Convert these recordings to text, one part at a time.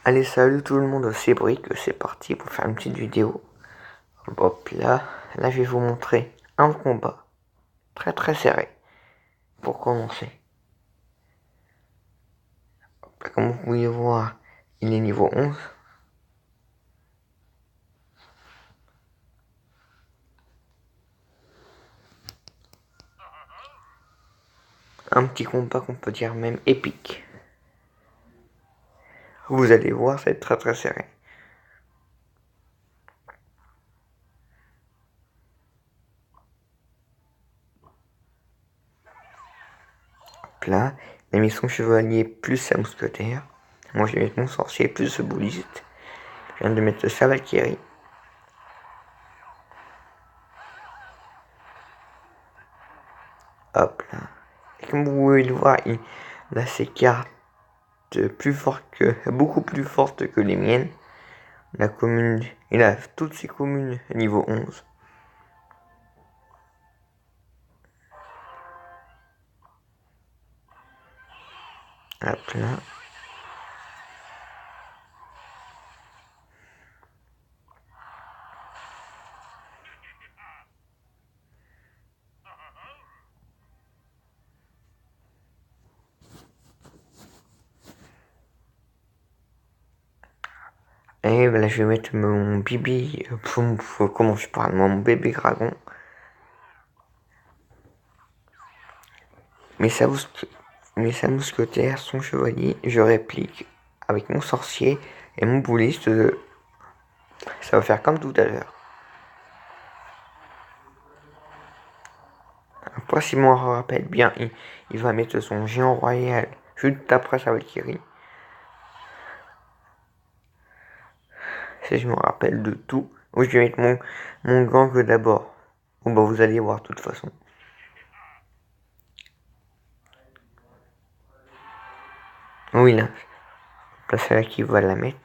Allez, salut tout le monde, c'est Brick, c'est parti pour faire une petite vidéo. Hop là je vais vous montrer un combat très serré pour commencer. Comme vous pouvez voir, il est niveau 11. Un petit combat qu'on peut dire même épique. Vous allez voir, ça va être très serré. Hop là, il a mis son chevalier plus sa mousquetaire. Moi je vais mettre mon sorcier plus ce bouliste. Je viens de mettre sa Valkyrie. Hop là. Et comme vous pouvez le voir, il a ses cartes beaucoup plus fortes que les miennes. La commune, il a toutes ses communes niveau 11. Hop là. Et là, je vais mettre mon bébé, comment je parle, mon bébé dragon. Mais sa mousquetaire, son chevalier, je réplique avec mon sorcier et mon bouliste. Ça va faire comme tout à l'heure. Après, si moi je me rappelle bien, il va mettre son géant royal juste après sa Valkyrie. Si je me rappelle de tout. Oui, je vais mettre mon gang d'abord. Bon, bah, vous allez voir de toute façon. Oui, là c'est là qu'il va la mettre.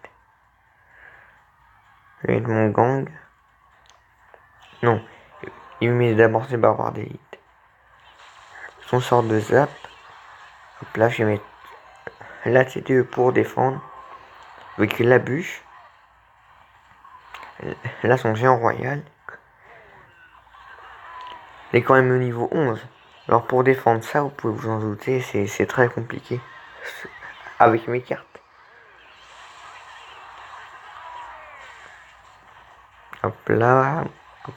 Je vais mettre mon gang. Non, il met d'abord ses barbares d'élite. Son sort de zap. Hop là, je vais mettre la TTE pour défendre. Avec la bûche. Là, son géant royal. Il est quand même au niveau 11. Alors pour défendre ça, vous pouvez vous en douter, c'est très compliqué. Avec mes cartes. Hop là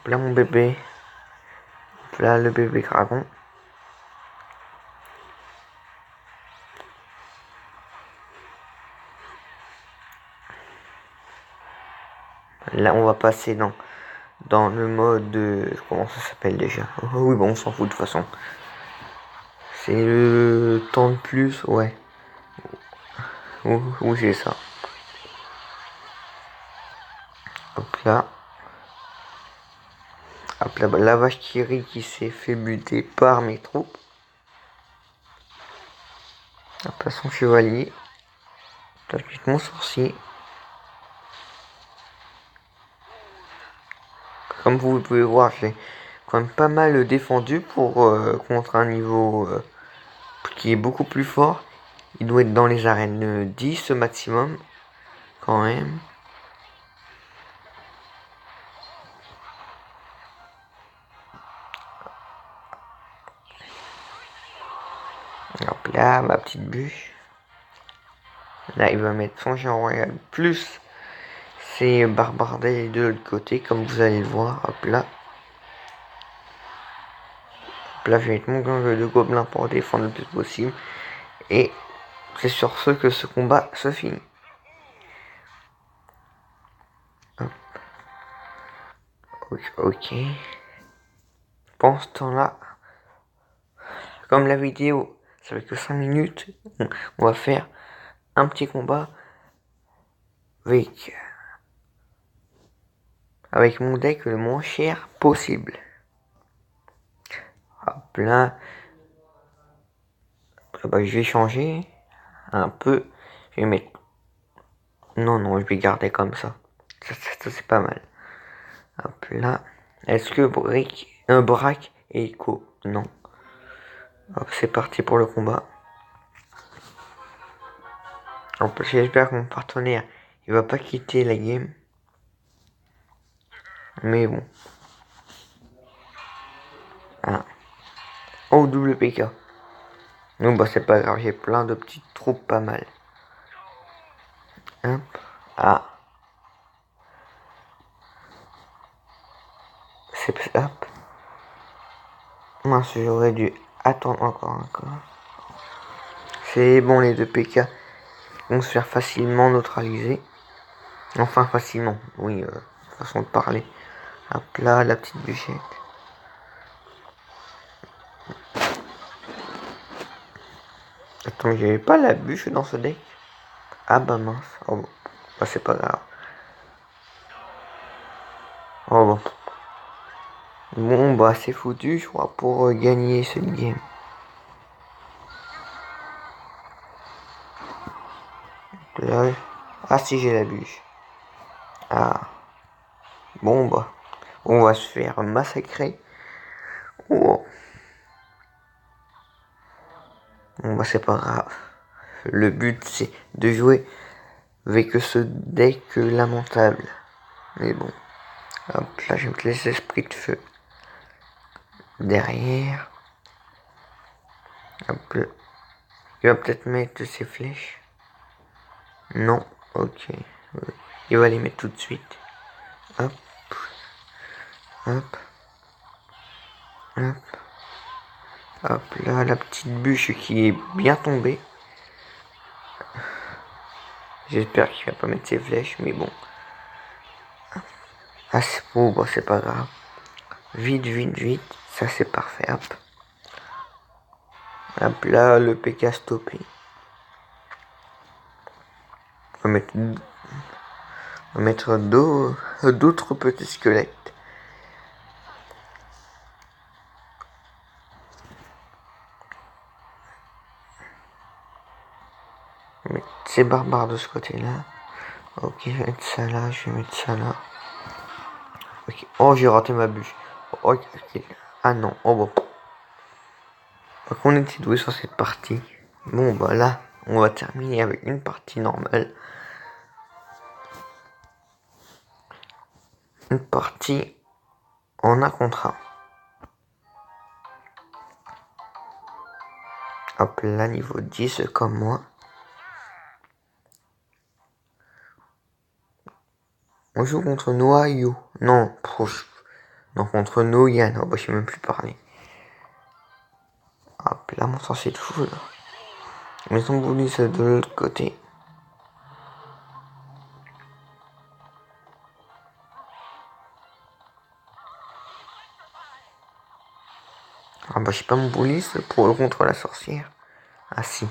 mon bébé. Hop là le bébé dragon. Là on va passer dans le mode comment ça s'appelle déjà? Oh, oui bon on s'en fout de toute façon. C'est le temps de plus, ouais. Oui c'est ça. Hop là. Hop là, la vache qui s'est fait buter par mes troupes. Hop là son chevalier. Hop là mon sorcier. Comme vous pouvez voir, j'ai quand même pas mal défendu contre un niveau qui est beaucoup plus fort. Il doit être dans les arènes 10 maximum, quand même. Hop là, ma petite bûche. Là, il va mettre son géant royal plus ses barbardés de l'autre côté, comme vous allez le voir. Hop là. Hop là, je vais mettre mon gang de gobelins pour défendre le plus possible. Et c'est sur ce que ce combat se finit. Hop. Ok. Pendant ce temps-là, comme la vidéo, ça fait que 5 minutes, on va faire un petit combat avec mon deck le moins cher possible. Hop là. Bah, je vais changer un peu. Je vais mettre... Non, je vais garder comme ça. Ça c'est pas mal. Hop là. Est-ce que Braque et Echo? Non. Hop, c'est parti pour le combat. En plus, j'espère que mon partenaire, il va pas quitter la game. Mais bon. Ah. Oh, double PK. Non, bah c'est pas grave, j'ai plein de petites troupes pas mal. Hop. Ah. C'est hop. Mince, j'aurais dû attendre encore. C'est bon, les deux PK vont se faire facilement neutraliser. Enfin, facilement. Oui, façon de parler. Hop là, la petite bûchette. Attends, j'avais pas la bûche dans ce deck. Ah bah mince. Oh bon. Bah c'est pas grave. Oh bon. Bon bah c'est foutu, je crois, pour gagner cette game. Là. Ah si, j'ai la bûche. Ah. Bon bah. On va se faire massacrer. Oh. Bon bah c'est pas grave. Le but c'est de jouer avec ce deck lamentable. Mais bon. Hop là, je vais mettre les esprits de feu. Derrière. Hop là. Il va peut-être mettre ses flèches. Non. Ok. Il va les mettre tout de suite. Hop. Hop. Hop. Hop là, la petite bûche qui est bien tombée. J'espère qu'il va pas mettre ses flèches, mais bon. Ah, c'est bon, bah, c'est pas grave. Vite, vite, vite. Ça, c'est parfait. Hop. Hop là, le PK stoppé. On va mettre d'autres petits squelettes. Je vais mettre ces barbares de ce côté-là. Ok, je vais mettre ça là, je vais mettre ça là. Ok. Oh, j'ai raté ma bûche. Ok. Ah non, oh bon. Donc on était doué sur cette partie. Bon bah là, on va terminer avec une partie normale. Une partie en 1 contre 1. Hop là, niveau 10 comme moi. On joue contre Noayo. Non, non, contre Noyan. Oh bah je sais même plus parler. Hop là, mon sorcier de fou là. Maison Boulis de l'autre côté. Ah bah je sais pas mon Boulis pour contre la sorcière. Ah si.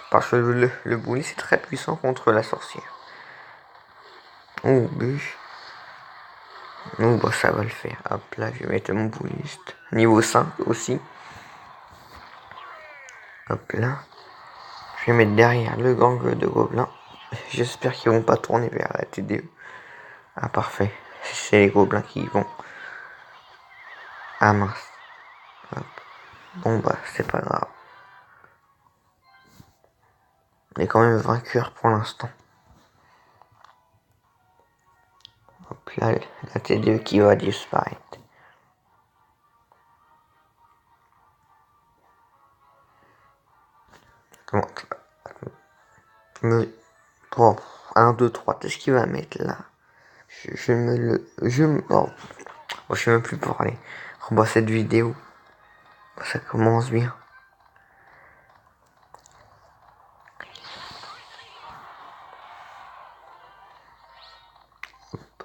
Parce que le Boulis est très puissant contre la sorcière. Oh bûche. Oh bah ça va le faire. Hop là, je vais mettre mon bouliste. Niveau 5 aussi. Hop là. Je vais mettre derrière le gang de gobelins. J'espère qu'ils vont pas tourner vers la TDE. Ah parfait. C'est les gobelins qui y vont. Ah mince. Hop. Bon bah c'est pas grave. On est quand même vainqueur pour l'instant. Hop là, la TDE qui va disparaître. Comment me... Oh, 1, 2, 3, qu'est-ce qu'il va mettre là? Je me le... Oh, je sais même plus parler. Oh bah cette vidéo, ça commence bien.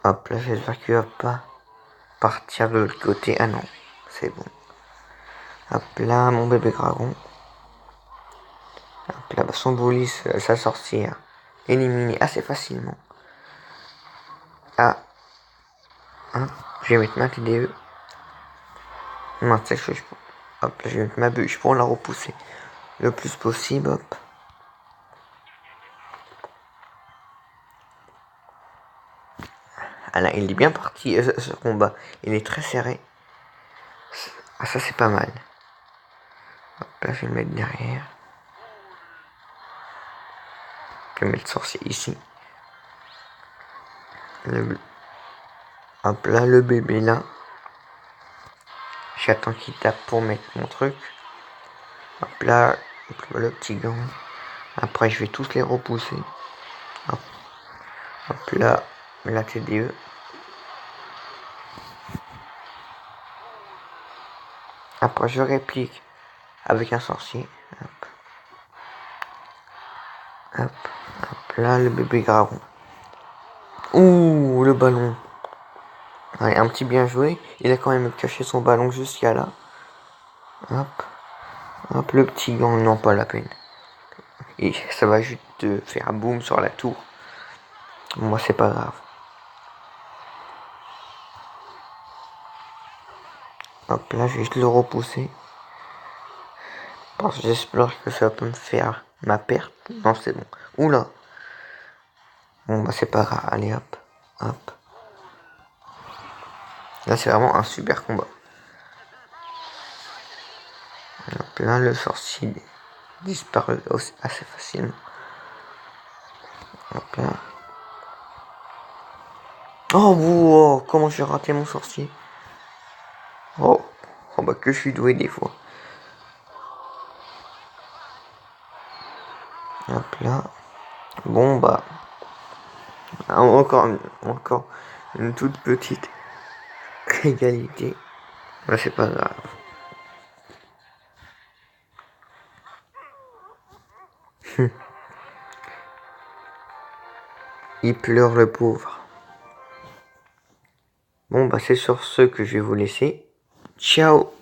Hop là, j'espère qu'il va pas partir de l'autre côté. Ah non, c'est bon. Hop là, mon bébé dragon. Hop là, bah, son boulis, sa sorcière, éliminée assez facilement. Ah, hein, je vais mettre ma TDE. Non, c'est que hop là, je vais mettre ma bûche pour la repousser le plus possible. Hop. Ah là, il est bien parti, ce combat. Il est très serré. Ah, ça, c'est pas mal. Hop là, je vais le mettre derrière. Je vais mettre le sorcier ici. Hop là, le bébé là. J'attends qu'il tape pour mettre mon truc. Hop là, le petit gant. Après, je vais tous les repousser. Hop là, la TDE. Après, je réplique avec un sorcier. Hop. Hop. Hop là, le bébé dragon. Ouh, le ballon. Allez, un petit bien joué. Il a quand même caché son ballon jusqu'à là. Hop. Hop, le petit gant, non, pas la peine. Et ça va juste faire un boom sur la tour. Moi, c'est pas grave. Hop là, je vais juste le repousser. Parce que j'espère que ça peut me faire ma perte. Non, c'est bon. Oula. Bon, bah, c'est pas grave. Allez, hop. Hop. Là, c'est vraiment un super combat. Hop là, le sorcier disparaît assez facilement. Hop là. Oh, wow, comment j'ai raté mon sorcier. Oh, oh bah que je suis doué des fois. Hop là. Bon bah. Encore une toute petite égalité. Bah c'est pas grave. Il pleure le pauvre. Bon bah c'est sur ce que je vais vous laisser. Ciao.